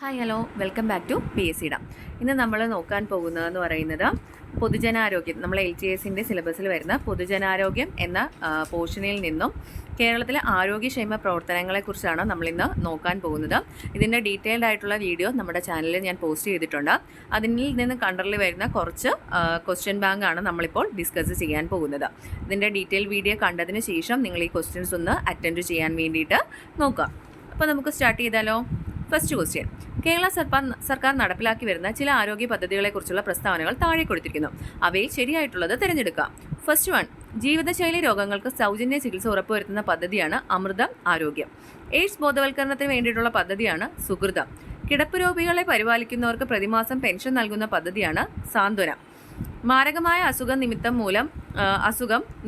Hi hello welcome back to PSC ഇടാം. ഇന്ന് നമ്മൾ നോക്കാൻ പോകുന്നതെന്ന് പറയുന്നത് പൊതുജനാരോഗ്യം, നമ്മൾ LTSൻ്റെ സിലബസിൽ വരുന്ന പൊതുജനാരോഗ്യം എന്ന പോർഷനിൽ നിന്നും കേരളത്തിലെ ആരോഗ്യക്ഷേമ പ്രവർത്തനങ്ങളെക്കുറിച്ചാണ് നമ്മളിന്ന് നോക്കാൻ പോകുന്നത്. ഇതിൻ്റെ ഡീറ്റെയിൽഡ് ആയിട്ടുള്ള വീഡിയോ നമ്മുടെ ചാനലിൽ ഞാൻ പോസ്റ്റ് ചെയ്തിട്ടുണ്ട്. അതിൽ നിന്ന് കണ്ടറിൽ വരുന്ന കുറച്ച് ക്വസ്റ്റ്യൻ ബാങ്കാണ് നമ്മളിപ്പോൾ ഡിസ്കസ് ചെയ്യാൻ പോകുന്നത്. ഇതിൻ്റെ ഡീറ്റെയിൽ വീഡിയോ കണ്ടതിന് ശേഷം നിങ്ങൾ ഈ ക്വസ്റ്റ്യൻസ് ഒന്ന് അറ്റൻഡ് ചെയ്യാൻ വേണ്ടിയിട്ട് നോക്കുക. അപ്പോൾ നമുക്ക് സ്റ്റാർട്ട് ചെയ്താലോ. ഫസ്റ്റ് ക്വസ്റ്റ്യൻ, കേരള സർക്കാർ നടപ്പിലാക്കി വരുന്ന ചില ആരോഗ്യ പദ്ധതികളെക്കുറിച്ചുള്ള പ്രസ്താവനകൾ താഴെ കൊടുത്തിരിക്കുന്നു. അവയിൽ ശരിയായിട്ടുള്ളത് തിരഞ്ഞെടുക്കുക. ഫസ്റ്റ് വൺ, ജീവിതശൈലി രോഗങ്ങൾക്ക് സൗജന്യ ചികിത്സ ഉറപ്പുവരുത്തുന്ന പദ്ധതിയാണ് അമൃതം ആരോഗ്യം. എയ്ഡ്സ് ബോധവൽക്കരണത്തിന് വേണ്ടിയിട്ടുള്ള പദ്ധതിയാണ് സുഹൃതം. കിടപ്പ് രോഗികളെ പരിപാലിക്കുന്നവർക്ക് പ്രതിമാസം പെൻഷൻ നൽകുന്ന പദ്ധതിയാണ് സാന്ത്വനം. മാരകമായ അസുഖം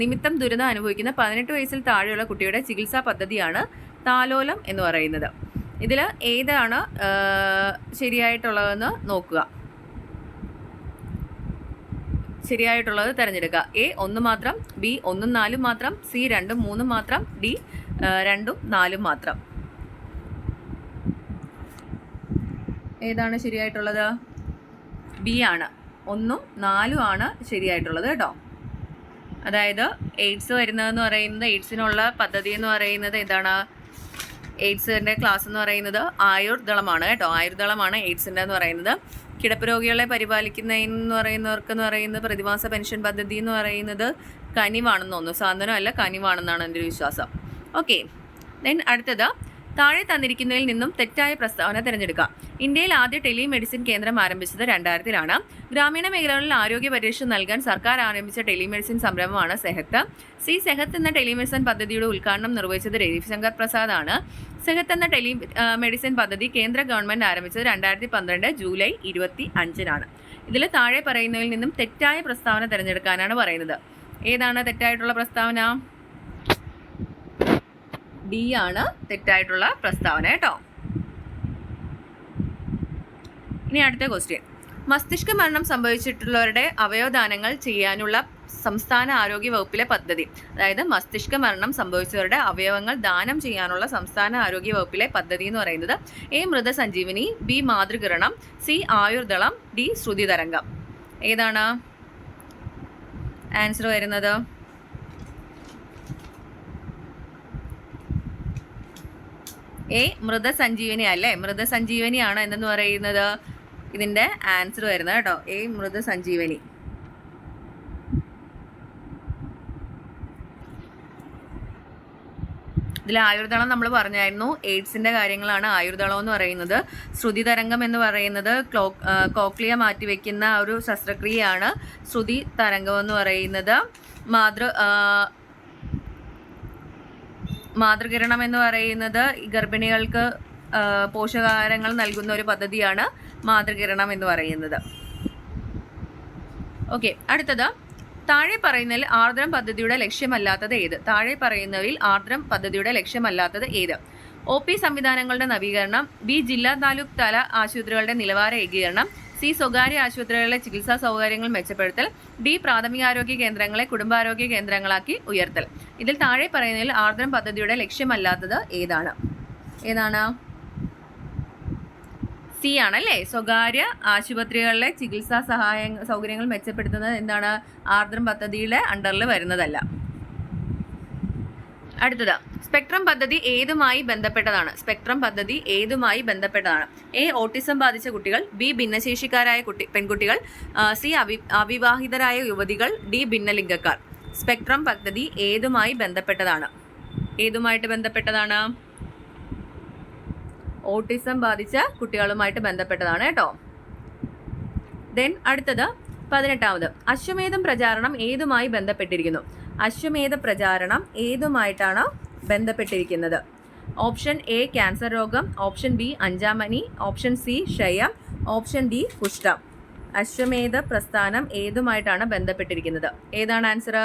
നിമിത്തം ദുരിതം അനുഭവിക്കുന്ന 18 വയസ്സിൽ താഴെയുള്ള കുട്ടിയുടെ ചികിത്സാ പദ്ധതിയാണ് താലോലം എന്ന് പറയുന്നത്. ഇതിൽ ഏതാണ് ശരിയായിട്ടുള്ളതെന്ന് നോക്കുക. ശരിയായിട്ടുള്ളത് തിരഞ്ഞെടുക്കുക. A 1 മാത്രം, B 1 4 മാത്രം, C 2 3 മാത്രം, D 2 4 മാത്രം. ഏതാണ് ശരിയായിട്ടുള്ളത്? B ആണ്. 1 4 ആണ് ശരിയായിട്ടുള്ളത് കേട്ടോ. അതായത് എയ്ഡ്സ് വരുന്നതെന്ന് പറയുന്നത്, എയ്ഡ്സിനുള്ള പദ്ധതി എന്ന് പറയുന്നത് എന്താണ്? എയ്ഡ്സിൻ്റെ ക്ലാസ് എന്ന് പറയുന്നത് ആയുർദളമാണ് കേട്ടോ. ആയുർദളമാണ് എയ്ഡ്സിൻ്റെ എന്ന് പറയുന്നത്. കിടപ്പ് രോഗികളെ പരിപാലിക്കുന്നതെന്ന് പറയുന്നത് പ്രതിമാസ പെൻഷൻ പദ്ധതി എന്ന് പറയുന്നത് കനിവാണെന്ന് തോന്നുന്നു. സാന്ത്വനം അല്ല, കനിവാണെന്നാണ് എൻ്റെ ഒരു വിശ്വാസം. ഓക്കെ, ദെൻ അടുത്തത്, താഴെ തന്നിരിക്കുന്നതിൽ നിന്നും തെറ്റായ പ്രസ്താവന തിരഞ്ഞെടുക്കുക. ഇന്ത്യയിൽ ആദ്യ ടെലിമെഡിസിൻ കേന്ദ്രം ആരംഭിച്ചത് 2000-ലാണ്. ഗ്രാമീണ മേഖലകളിൽ ആരോഗ്യ പരിരക്ഷ നൽകാൻ സർക്കാർ ആരംഭിച്ച ടെലിമെഡിസിൻ സംരംഭമാണ് സെഹത്ത്. സെഹത്ത് എന്ന ടെലിമെഡിസിൻ പദ്ധതിയുടെ ഉദ്ഘാടനം നിർവഹിച്ചത് രവിശങ്കർ പ്രസാദ് ആണ്. സെഹത്ത് എന്ന ടെലിമെഡിസിൻ പദ്ധതി കേന്ദ്ര ഗവൺമെന്റ് ആരംഭിച്ചത് 2012 ജൂലൈ 25-നാണ്. ഇതിൽ താഴെ പറയുന്നതിൽ നിന്നും തെറ്റായ പ്രസ്താവന തിരഞ്ഞെടുക്കാനാണ് പറയുന്നത്. ഏതാണ് തെറ്റായിട്ടുള്ള പ്രസ്താവന? D ആണ് തെറ്റായിട്ടുള്ള പ്രസ്താവന കേട്ടോ. ഇനി അടുത്ത ക്വസ്റ്റ്യൻ, മസ്തിഷ്ക മരണം സംഭവിച്ചിട്ടുള്ളവരുടെ അവയവദാനങ്ങൾ ചെയ്യാനുള്ള സംസ്ഥാന ആരോഗ്യ വകുപ്പിലെ പദ്ധതി. അതായത് മസ്തിഷ്ക മരണം സംഭവിച്ചവരുടെ അവയവങ്ങൾ ദാനം ചെയ്യാനുള്ള സംസ്ഥാന ആരോഗ്യ വകുപ്പിലെ പദ്ധതി എന്ന് പറയുന്നത് A Mrithasanjeevani, B മാതൃകിരണം, C Ayurdalam, D ശ്രുതി തരംഗം. ഏതാണ് ആൻസർ വരുന്നത്? A മൃതസഞ്ജീവനി അല്ലേ? മൃതസഞ്ജീവനിയാണ് എന്തെന്ന് പറയുന്നത് ഇതിൻ്റെ ആൻസർ വരുന്നത് കേട്ടോ. A മൃതസഞ്ജീവനി. ഇതിൽ ആയുർദളം നമ്മൾ പറഞ്ഞായിരുന്നു. എയ്ഡ്സിൻ്റെ കാര്യങ്ങളാണ് ആയുർദളം എന്ന് പറയുന്നത്. ശ്രുതി തരംഗം എന്ന് പറയുന്നത് കോക്ലിയ മാറ്റിവെക്കുന്ന ഒരു ശസ്ത്രക്രിയയാണ് ശ്രുതി തരംഗം എന്ന് പറയുന്നത്. മാതൃകിരണം എന്ന് പറയുന്നത് ഗർഭിണികൾക്ക് പോഷകാഹാരങ്ങൾ നൽകുന്ന ഒരു പദ്ധതിയാണ് മാതൃകിരണം എന്ന് പറയുന്നത്. ഓക്കെ, അടുത്തത്, താഴെ പറയുന്നതിൽ ആർദ്രം പദ്ധതിയുടെ ലക്ഷ്യമല്ലാത്തത് ഏത്? താഴെ പറയുന്നതിൽ ആർദ്രം പദ്ധതിയുടെ ലക്ഷ്യമല്ലാത്തത് ഏത്? OP സംവിധാനങ്ങളുടെ നവീകരണം, B ജില്ലാ താലൂക്ക് തല ആശുപത്രികളുടെ നിലവാര ഏകീകരണം, C സ്വകാര്യ ആശുപത്രികളിലെ ചികിത്സാ സൗകര്യങ്ങൾ മെച്ചപ്പെടുത്തൽ, D പ്രാഥമികാരോഗ്യ കേന്ദ്രങ്ങളെ കുടുംബാരോഗ്യ കേന്ദ്രങ്ങളാക്കി ഉയർത്തൽ. ഇതിൽ താഴെ പറയുന്നതിൽ ആർദ്രം പദ്ധതിയുടെ ലക്ഷ്യമല്ലാത്തത് ഏതാണ്? C ആണല്ലേ. സ്വകാര്യ ആശുപത്രികളിലെ ചികിത്സാ സൗകര്യങ്ങൾ മെച്ചപ്പെടുത്തുന്നത് എന്താണ്? ആർദ്രം പദ്ധതിയുടെ അണ്ടറിൽ വരുന്നതല്ല. അടുത്തത്, സ്പെക്ട്രം പദ്ധതി ഏതുമായി ബന്ധപ്പെട്ടതാണ്? A ഓട്ടിസം ബാധിച്ച കുട്ടികൾ, B ഭിന്നശേഷിക്കാരായ പെൺകുട്ടികൾ, C അവിവാഹിതരായ യുവതികൾ, D ഭിന്നലിംഗക്കാർ. സ്പെക്ട്രം പദ്ധതി ഏതുമായിട്ട് ബന്ധപ്പെട്ടതാണ്? ഓട്ടിസം ബാധിച്ച കുട്ടികളുമായിട്ട് ബന്ധപ്പെട്ടതാണ് കേട്ടോ. ദെൻ അടുത്തത് 18ാമത്, അശ്വമേധം പ്രചാരണം ഏതുമായി ബന്ധപ്പെട്ടിരിക്കുന്നു? അശ്വമേധ പ്രചാരണം ഏതുമായിട്ടാണ് ബന്ധപ്പെട്ടിരിക്കുന്നത്? ഓപ്ഷൻ A ക്യാൻസർ രോഗം, ഓപ്ഷൻ B അഞ്ചാമനി, ഓപ്ഷൻ C ക്ഷയം, ഓപ്ഷൻ D കുഷ്ഠം. അശ്വമേധ പ്രസ്ഥാനം ഏതുമായിട്ടാണ് ബന്ധപ്പെട്ടിരിക്കുന്നത്? ഏതാണ് ആൻസർ?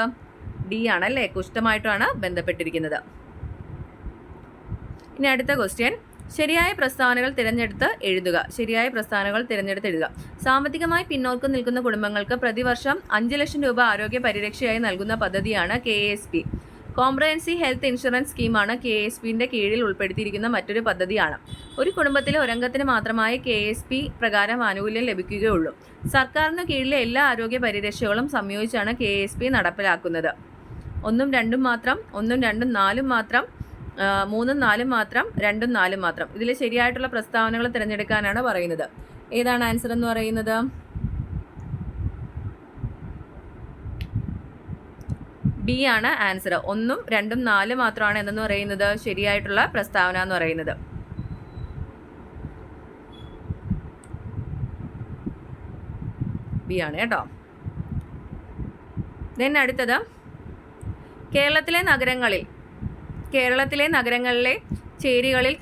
D ആണല്ലേ, കുഷ്ഠമായിട്ടാണ് ബന്ധപ്പെട്ടിരിക്കുന്നത്. ഇനി അടുത്ത ക്വസ്റ്റ്യൻ, ശരിയായ പ്രസ്താവനകൾ തിരഞ്ഞെടുത്ത് എഴുതുക. സാമ്പത്തികമായി പിന്നോക്കം നിൽക്കുന്ന കുടുംബങ്ങൾക്ക് പ്രതിവർഷം 5 ലക്ഷം രൂപ ആരോഗ്യ പരിരക്ഷയായി നൽകുന്ന പദ്ധതിയാണ് KSP. കോംപ്രഹെൻസീവ് ഹെൽത്ത് ഇൻഷുറൻസ് സ്കീമാണ് KSPന്റെ കീഴിൽ ഉൾപ്പെടുത്തിയിരിക്കുന്ന മറ്റൊരു പദ്ധതിയാണ്. ഒരു കുടുംബത്തിലെ ഒരംഗത്തിന് മാത്രമായി KSP പ്രകാരം ആനുകൂല്യം ലഭിക്കുകയുള്ളൂ. സർക്കാരിന് കീഴിലെ എല്ലാ ആരോഗ്യ പരിരക്ഷകളും സംയോജിച്ചാണ് KSP നടപ്പിലാക്കുന്നത്. 1 ഉം 2 ഉം മാത്രം, 1 ഉം 2 ഉം 4 ഉം മാത്രം, 3 ഉം 4 ഉം മാത്രം, 2 ഉം 4 ഉം മാത്രം. ഇതിൽ ശരിയായിട്ടുള്ള പ്രസ്താവനകൾ തിരഞ്ഞെടുക്കാനാണ് പറയുന്നത്. ഏതാണ് ആൻസർ എന്ന് പറയുന്നത്? ബി ആണ് ആൻസർ. 1 ഉം 2 ഉം 4 മാത്രമാണ് എന്തെന്ന് പറയുന്നത് ശരിയായിട്ടുള്ള പ്രസ്താവന എന്ന് പറയുന്നത്. ബി ആണ് കേട്ടോ. ദെൻ അടുത്തത്, കേരളത്തിലെ നഗരങ്ങളിലെ ചേരികളിൽ കേരളത്തിലെ നഗരങ്ങളിലെ ചേരികളിൽ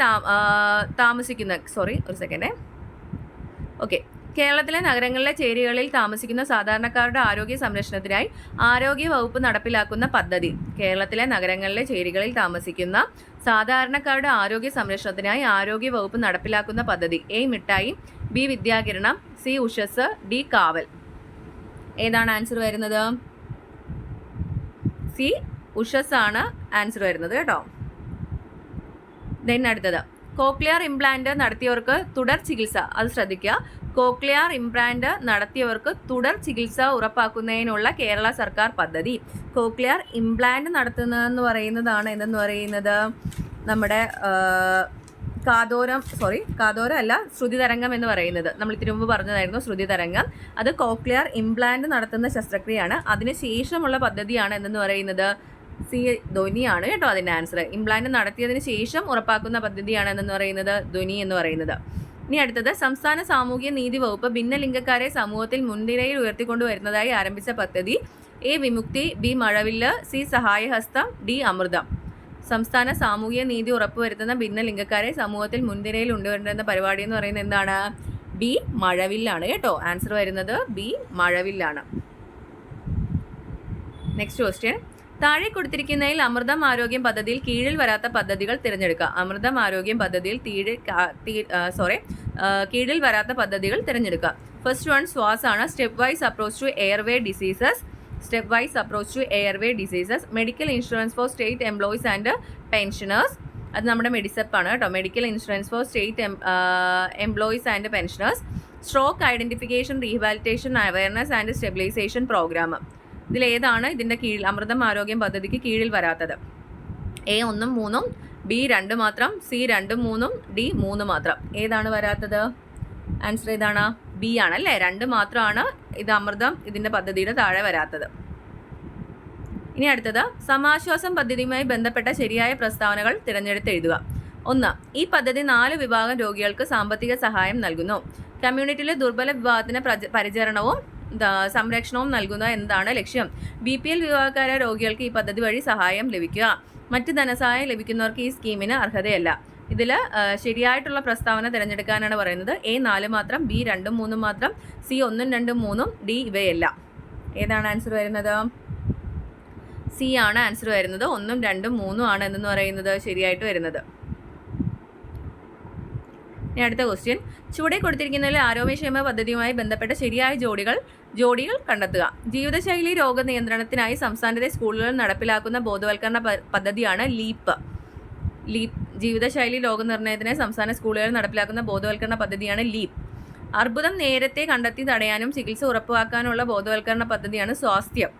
താമസിക്കുന്ന സാധാരണക്കാരുടെ ആരോഗ്യ സംരക്ഷണത്തിനായി ആരോഗ്യ വകുപ്പ് നടപ്പിലാക്കുന്ന പദ്ധതി. കേരളത്തിലെ നഗരങ്ങളിലെ ചേരികളിൽ താമസിക്കുന്ന സാധാരണക്കാരുടെ ആരോഗ്യ സംരക്ഷണത്തിനായി ആരോഗ്യ വകുപ്പ് നടപ്പിലാക്കുന്ന പദ്ധതി. എ മിഠായി, ബി വിദ്യാകിരണം, സി ഉഷസ്, ഡി കാവൽ. ഏതാണ് ആൻസർ വരുന്നത്? സി ഉഷസ് ആണ് ആൻസർ വരുന്നത് കേട്ടോ. ദെൻ അടുത്തത്, കോക്ലിയർ ഇംപ്ലാന്റ് നടത്തിയവർക്ക് തുടർ ചികിത്സ. അത് ശ്രദ്ധിക്കുക. കോക്ലിയർ ഇംപ്ലാന്റ് നടത്തിയവർക്ക് തുടർ ചികിത്സ ഉറപ്പാക്കുന്നതിനുള്ള കേരള സർക്കാർ പദ്ധതി. കോക്ലിയർ ഇംപ്ലാന്റ് നടത്തുന്നതെന്ന് പറയുന്നതാണ് എന്തെന്ന് പറയുന്നത് നമ്മുടെ കാതോരം അല്ല, ശ്രുതിതരംഗം എന്ന് പറയുന്നത്. നമ്മൾ ഇതിനു മുമ്പ് പറഞ്ഞതായിരുന്നു ശ്രുതിതരംഗം. അത് കോക്ലിയർ ഇംപ്ലാന്റ് നടത്തുന്ന ശസ്ത്രക്രിയയാണ്. അതിനുശേഷമുള്ള പദ്ധതിയാണ് എന്തെന്ന് പറയുന്നത് സി ധ്വനിയാണ് കേട്ടോ അതിൻ്റെ ആൻസർ. ഇംപ്ലാന്റ് നടത്തിയതിന് ശേഷം ഉറപ്പാക്കുന്ന പദ്ധതിയാണ് എന്തെന്ന് പറയുന്നത് ധ്വനി എന്ന് പറയുന്നത്. ഇനി അടുത്തത്, സംസ്ഥാന സാമൂഹ്യ നീതി വകുപ്പ് ഭിന്നലിംഗക്കാരെ സമൂഹത്തിൽ മുൻനിരയിൽ ഉയർത്തിക്കൊണ്ടുവരുന്നതായി ആരംഭിച്ച പദ്ധതി. A Vimukthi, B Mazhavillu, C സഹായഹസ്തം, D അമൃതം. സംസ്ഥാന സാമൂഹ്യ നീതി ഉറപ്പുവരുത്തുന്ന ഭിന്നലിംഗക്കാരെ സമൂഹത്തിൽ മുൻനിരയിൽ കൊണ്ടുവരുന്ന പരിപാടി എന്ന് പറയുന്നത് എന്താണ്? ബി മഴവില്ലാണ് കേട്ടോ. ആൻസർ വരുന്നത് ബി മഴവില്ലാണ്. നെക്സ്റ്റ് ക്വസ്റ്റ്യൻ, താഴെ കൊടുത്തിരിക്കുന്നതിൽ അമൃതം ആരോഗ്യം പദ്ധതിയിൽ കീഴിൽ വരാത്ത പദ്ധതികൾ തിരഞ്ഞെടുക്കുക. അമൃതം ആരോഗ്യം പദ്ധതിയിൽ കീഴിൽ വരാത്ത പദ്ധതികൾ തിരഞ്ഞെടുക്കുക. ഫസ്റ്റ് വൺ ശ്വാസാണ്. Step wise approach to airway diseases. Medical insurance for state employees and pensioners. അത് നമ്മുടെ മെഡിസെപ്പ് ആണ് കേട്ടോ. Medical insurance for state employees and pensioners. Stroke identification, rehabilitation, awareness and stabilisation programme. ഇതിലേതാണ് ഇതിൻ്റെ കീഴിൽ അമൃതം ആരോഗ്യം പദ്ധതിക്ക് കീഴിൽ വരാത്തത്? എ 1 ഉം 3 ഉം, ബി 2 മാത്രം, സി 2 ഉം 3 ഉം, ഡി 3 മാത്രം. ഏതാണ് വരാത്തത്? ആൻസർ ഏതാണ്? ബി ആണ് അല്ലേ. 2 മാത്രമാണ് ഇത് അമൃതം ഇതിൻ്റെ പദ്ധതിയുടെ താഴെ വരാത്തത്. ഇനി അടുത്തത്, സമാശ്വാസം പദ്ധതിയുമായി ബന്ധപ്പെട്ട ശരിയായ പ്രസ്താവനകൾ തിരഞ്ഞെടുത്ത് എഴുതുക. 1. ഈ പദ്ധതി 4 വിഭാഗം രോഗികൾക്ക് സാമ്പത്തിക സഹായം നൽകുന്നു. കമ്മ്യൂണിറ്റിയിലെ ദുർബല വിഭാഗത്തിന് പരിചരണവും സംരക്ഷണവും നൽകുന്ന എന്താണ് ലക്ഷ്യം? BPL വിഭാഗക്കാരായ രോഗികൾക്ക് ഈ പദ്ധതി വഴി സഹായം ലഭിക്കുക. മറ്റ് ധനസഹായം ലഭിക്കുന്നവർക്ക് ഈ സ്കീമിന് അർഹതയല്ല. ഇതിൽ ശരിയായിട്ടുള്ള പ്രസ്താവന തിരഞ്ഞെടുക്കാനാണ് പറയുന്നത്. എ 4 മാത്രം, ബി 2 ഉം 3 ഉം മാത്രം, സി 1 ഉം 2 ഉം 3 ഉം, ഡി ഇവയല്ല. ഏതാണ് ആൻസർ വരുന്നത്? സി ആണ് ആൻസർ വരുന്നത്. 1 ഉം 2 ഉം 3 ഉം ആണ് എന്ന് പറയുന്നത് ശരിയായിട്ട് വരുന്നത്. ഇനി അടുത്ത ക്വസ്റ്റ്യൻ, ചുവടെ കൊടുത്തിരിക്കുന്നതിൽ ആരോഗ്യക്ഷേമ പദ്ധതിയുമായി ബന്ധപ്പെട്ട ശരിയായ ജോഡികൾ കണ്ടെത്തുക. ജീവിതശൈലി രോഗനിയന്ത്രണത്തിനായി സംസ്ഥാനത്തെ സ്കൂളുകളിൽ നടപ്പിലാക്കുന്ന ബോധവൽക്കരണ പദ്ധതിയാണ് ലീപ്പ്. ജീവിതശൈലി രോഗനിർണയത്തിന് സംസ്ഥാന സ്കൂളുകളിൽ നടപ്പിലാക്കുന്ന ബോധവൽക്കരണ പദ്ധതിയാണ് ലീപ്പ്. അർബുദം നേരത്തെ കണ്ടെത്തി തടയാനും ചികിത്സ ഉറപ്പാക്കാനുള്ള ബോധവൽക്കരണ പദ്ധതിയാണ് സ്വാസ്ഥ്യം.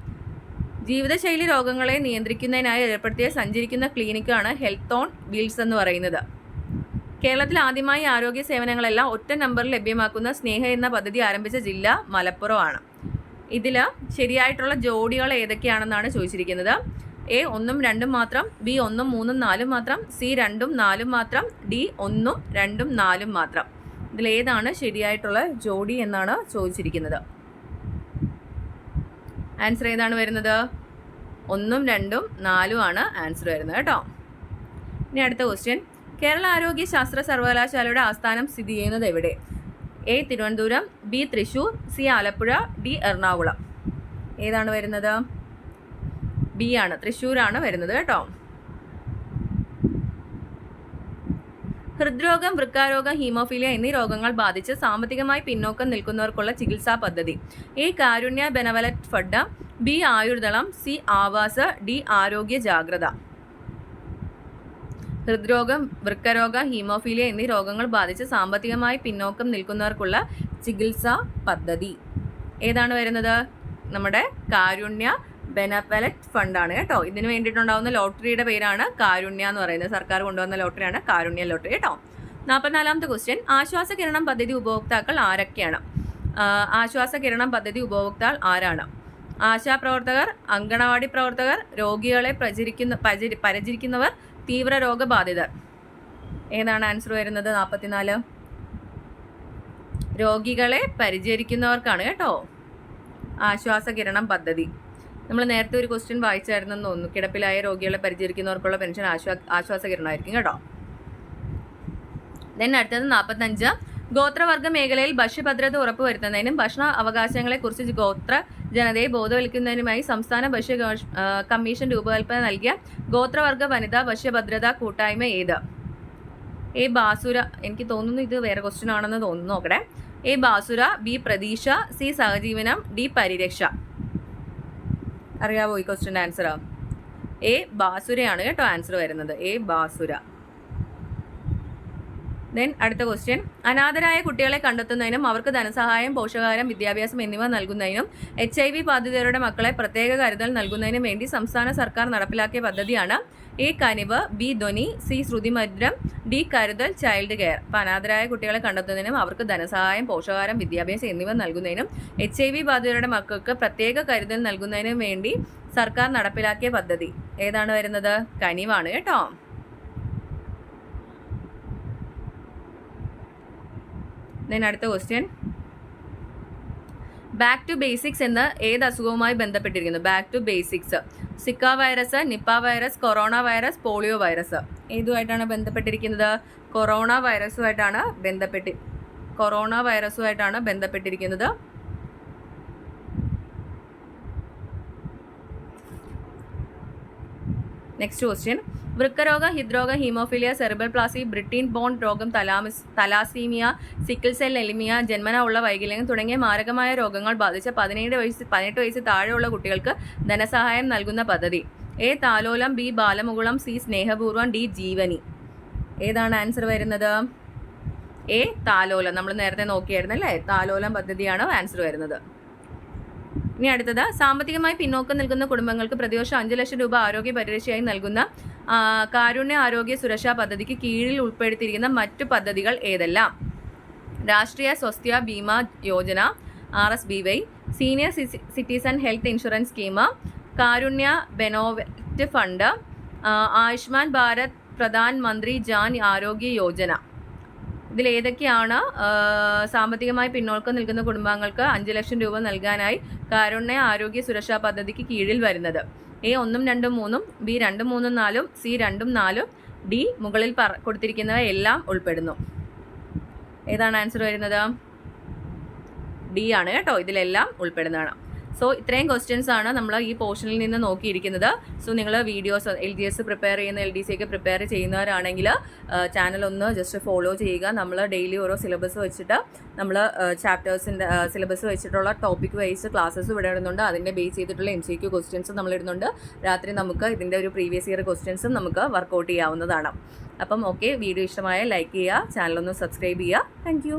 ജീവിതശൈലി രോഗങ്ങളെ നിയന്ത്രിക്കുന്നതിനായി ഏർപ്പെടുത്തിയ സഞ്ചരിക്കുന്ന ക്ലിനിക്കാണ് ഹെൽത്ത് ഓൺ വീൽസ് എന്ന് പറയുന്നത്. കേരളത്തിൽ ആദ്യമായി ആരോഗ്യ സേവനങ്ങളെല്ലാം ഒറ്റ നമ്പറിൽ ലഭ്യമാക്കുന്ന സ്നേഹ എന്ന പദ്ധതി ആരംഭിച്ച ജില്ല മലപ്പുറമാണ്. ഇതിൽ ശരിയായിട്ടുള്ള ജോഡികൾ ഏതൊക്കെയാണെന്നാണ് ചോദിച്ചിരിക്കുന്നത്. എ 1 ഉം 2 ഉം മാത്രം, ബി 1 ഉം 3 ഉം 4 ഉം മാത്രം, സി 2 ഉം 4 ഉം മാത്രം, ഡി 1 ഉം 2 ഉം 4 ഉം മാത്രം. ഇതിലേതാണ് ശരിയായിട്ടുള്ള ജോഡി എന്നാണ് ചോദിച്ചിരിക്കുന്നത്. ആൻസർ ഏതാണ് വരുന്നത്? 1 ഉം 2 ഉം 4 ഉം ആണ് ആൻസർ വരുന്നത് കേട്ടോ. ഇനി അടുത്ത ക്വസ്റ്റ്യൻ, കേരള ആരോഗ്യ ശാസ്ത്ര സർവകലാശാലയുടെ ആസ്ഥാനം സ്ഥിതി ചെയ്യുന്നത് എവിടെ? A Thiruvananthapuram, B Thrissur, C Alappuzha, D Ernakulam. ഏതാണ് വരുന്നത്? ബി ആണ്, തൃശ്ശൂരാണ് വരുന്നത് കേട്ടോ. ഹൃദ്രോഗം, വൃക്കാരോഗം, ഹീമോഫീലിയ എന്നീ രോഗങ്ങൾ ബാധിച്ച് സാമ്പത്തികമായി പിന്നോക്കം നിൽക്കുന്നവർക്കുള്ള ചികിത്സാ പദ്ധതി. A Karunya benevolent fund, B Ayurdalam, C Awaz, D Arogya Jagratha. ഹൃദ്രോഗം, വൃക്കരോഗം, ഹീമോഫീലിയ എന്നീ രോഗങ്ങൾ ബാധിച്ച് സാമ്പത്തികമായി പിന്നോക്കം നിൽക്കുന്നവർക്കുള്ള ചികിത്സാ പദ്ധതി ഏതാണ് വരുന്നത്? നമ്മുടെ കാരുണ്യ ബെനഫലറ്റ് ഫണ്ടാണ് കേട്ടോ. ഇതിന് വേണ്ടിയിട്ടുണ്ടാവുന്ന ലോട്ടറിയുടെ പേരാണ് കാരുണ്യ എന്ന് പറയുന്നത്. സർക്കാർ കൊണ്ടുവന്ന ലോട്ടറിയാണ് കാരുണ്യ ലോട്ടറി കേട്ടോ. 44ാമത്തെ ക്വസ്റ്റ്യൻ, ആശ്വാസ കിരണം പദ്ധതി ഉപഭോക്താക്കൾ ആരൊക്കെയാണ്? ആശ്വാസ കിരണം പദ്ധതി ഉപഭോക്താക്കൾ ആരാണ്? ആശാപ്രവർത്തകർ, അങ്കണവാടി പ്രവർത്തകർ, രോഗികളെ പരിചരിക്കുന്നവർ, തീവ്ര രോഗബാധിതർ. ഏതാണ് ആൻസർ വരുന്നത്? 44. രോഗികളെ പരിചരിക്കുന്നവർക്കാണ് കേട്ടോ ആശ്വാസ കിരണം പദ്ധതി. നമ്മൾ നേരത്തെ ഒരു ക്വസ്റ്റ്യൻ വായിച്ചായിരുന്നെന്ന് തോന്നുന്നു. കിടപ്പിലായ രോഗികളെ പരിചരിക്കുന്നവർക്കുള്ള പെൻഷൻ ആശ്വാസ കിരണമായിരിക്കും കേട്ടോ. ദെൻ അടുത്തത് 45, ഗോത്രവർഗ മേഖലയിൽ ഭക്ഷ്യഭദ്രത ഉറപ്പുവരുത്തുന്നതിനും ഭക്ഷണ അവകാശങ്ങളെക്കുറിച്ച് ഗോത്ര ജനതയെ ബോധവൽക്കുന്നതിനുമായി സംസ്ഥാന ഭക്ഷ്യ കമ്മീഷൻ രൂപകൽപ്പന നൽകിയ ഗോത്രവർഗ വനിതാ ഭക്ഷ്യഭദ്രതാ കൂട്ടായ്മ ഏത്? എ ബാസുര, എനിക്ക് തോന്നുന്നു ഇത് വേറെ ക്വസ്റ്റ്യൻ ആണെന്ന് തോന്നുന്നു, നോക്കട്ടെ. എ ബാസുര, ബി പ്രതീക്ഷ, സി സഹജീവനം, ഡി പരിരക്ഷ. അറിയാവോ ഈ ക്വസ്റ്റ്യൻ്റെ ആൻസർ? എ ബാസുരയാണ് കേട്ടോ ആൻസർ വരുന്നത്. എ ബാസുര. ദെൻ അടുത്ത ക്വസ്റ്റ്യൻ, അനാഥരായ കുട്ടികളെ കണ്ടെത്തുന്നതിനും അവർക്ക് ധനസഹായം, പോഷകാഹാരം, വിദ്യാഭ്യാസം എന്നിവ നൽകുന്നതിനും HIV ബാധിതരുടെ മക്കളെ പ്രത്യേക കരുതൽ നൽകുന്നതിനും വേണ്ടി സംസ്ഥാന സർക്കാർ നടപ്പിലാക്കിയ പദ്ധതിയാണ് A Kanivu, B Dhwani, C ശ്രുതിമധുരം, D കരുതൽ ചൈൽഡ് കെയർ. അപ്പോൾ അനാഥരായ കുട്ടികളെ കണ്ടെത്തുന്നതിനും അവർക്ക് ധനസഹായം, പോഷകാഹാരം, വിദ്യാഭ്യാസം എന്നിവ നൽകുന്നതിനും HIV ബാധിതരുടെ മക്കൾക്ക് പ്രത്യേക കരുതൽ നൽകുന്നതിനും വേണ്ടി സർക്കാർ നടപ്പിലാക്കിയ പദ്ധതി ഏതാണ് വരുന്നത്? കനിവാണ് കേട്ടോ. ദെൻ അടുത്ത ക്വസ്റ്റ്യൻ, ബാക്ക് ടു ബേസിക്സ് എന്ന ഏത് അസുഖവുമായി ബന്ധപ്പെട്ടിരിക്കുന്നു? Back to basics Zika virus, Nipah virus, corona virus, polio virus. ഏതുമായിട്ടാണ് ബന്ധപ്പെട്ടിരിക്കുന്നത്? കൊറോണ വൈറസുമായിട്ടാണ് ബന്ധപ്പെട്ടിരിക്കുന്നത്. നെക്സ്റ്റ് ക്വസ്റ്റ്യൻ, വൃക്കരോഗം, ഹൃദ്രോഗം, haemophilia, cerebral palsy, brittle bone രോഗം, തലാസീമിയ, സിക്കിൾ സെൽ അനീമിയ, ജന്മനാ ഉള്ള വൈകല്യം തുടങ്ങിയ മാരകമായ രോഗങ്ങൾ ബാധിച്ച 18 വയസ്സ് താഴെയുള്ള കുട്ടികൾക്ക് ധനസഹായം നൽകുന്ന പദ്ധതി? എ താലോലം, ബി ബാലമുകുളം, സി സ്നേഹപൂർവ്വം, ഡി ജീവനി. ഏതാണ് ആൻസർ വരുന്നത്? എ താലോലം. നമ്മൾ നേരത്തെ നോക്കിയായിരുന്നു അല്ലേ? താലോലം പദ്ധതിയാണ് ആൻസർ വരുന്നത്. ഇനി അടുത്തത്, സാമ്പത്തികമായി പിന്നോക്കം നിൽക്കുന്ന കുടുംബങ്ങൾക്ക് പ്രതിവർഷം 5 ലക്ഷം രൂപ ആരോഗ്യ പരിരക്ഷയായി നൽകുന്ന കാരുണ്യ ആരോഗ്യ സുരക്ഷാ പദ്ധതിക്ക് കീഴിൽ ഉൾപ്പെടുത്തിയിരിക്കുന്ന മറ്റു പദ്ധതികൾ ഏതെല്ലാം? Rashtriya Swasthya Bima Yojana RSBY, senior citizen health insurance scheme, Karunya benevolent fund, Ayushman Bharat Pradhan Mantri Jan ആരോഗ്യ യോജന. ഇതിലേതൊക്കെയാണ് സാമ്പത്തികമായി പിന്നോക്കം നിൽക്കുന്ന കുടുംബാംഗങ്ങൾക്ക് 5 ലക്ഷം രൂപ നൽകാനായി കാരുണ്യ ആരോഗ്യ സുരക്ഷാ പദ്ധതിക്ക് കീഴിൽ വരുന്നത്? എ 1, 2, 3, ബി 2, 3, 4, സി 2, 4, ഡി മുകളിൽ കൊടുത്തിരിക്കുന്നവ എല്ലാം ഉൾപ്പെടുന്നു. ഏതാണ് ആൻസർ വരുന്നത്? ഡി ആണ് കേട്ടോ, ഇതിലെല്ലാം ഉൾപ്പെടുന്നതാണ്. സോ ഇത്രയും ക്വസ്റ്റ്യൻസ് ആണ് നമ്മൾ ഈ പോർഷനിൽ നിന്ന് നോക്കിയിരിക്കുന്നത്. സോ നിങ്ങൾ വീഡിയോസ് LGS പ്രിപ്പയർ ചെയ്യുന്ന LDC ഒക്കെ പ്രിപ്പയർ ചെയ്യുന്നവരാണെങ്കിൽ ചാനൽ ഒന്ന് ജസ്റ്റ് ഫോളോ ചെയ്യുക. നമ്മൾ ഡെയിലി ഓരോ സിലബസ് വെച്ചിട്ട് നമ്മൾ ചാപ്റ്റേഴ്സിൻ്റെ സിലബസ് വെച്ചിട്ടുള്ള ടോപ്പിക് വൈസ് ക്ലാസ്സസ് ഇവിടെ ഇടുന്നുണ്ട്. അതിൻ്റെ ബേസ് ചെയ്തിട്ടുള്ള MCQ ക്വസ്റ്റ്യൻസും നമ്മൾ ഇടുന്നുണ്ട്. രാത്രി നമുക്ക് ഇതിൻ്റെ ഒരു പ്രീവിയസ് ഇയർ ക്വസ്റ്റ്യൻസും നമുക്ക് വർക്കൗട്ട് ചെയ്യാവുന്നതാണ്. അപ്പം ഓക്കെ, വീഡിയോ ഇഷ്ടമായ ലൈക്ക് ചെയ്യുക, ചാനലൊന്ന് സബ്സ്ക്രൈബ് ചെയ്യുക. താങ്ക്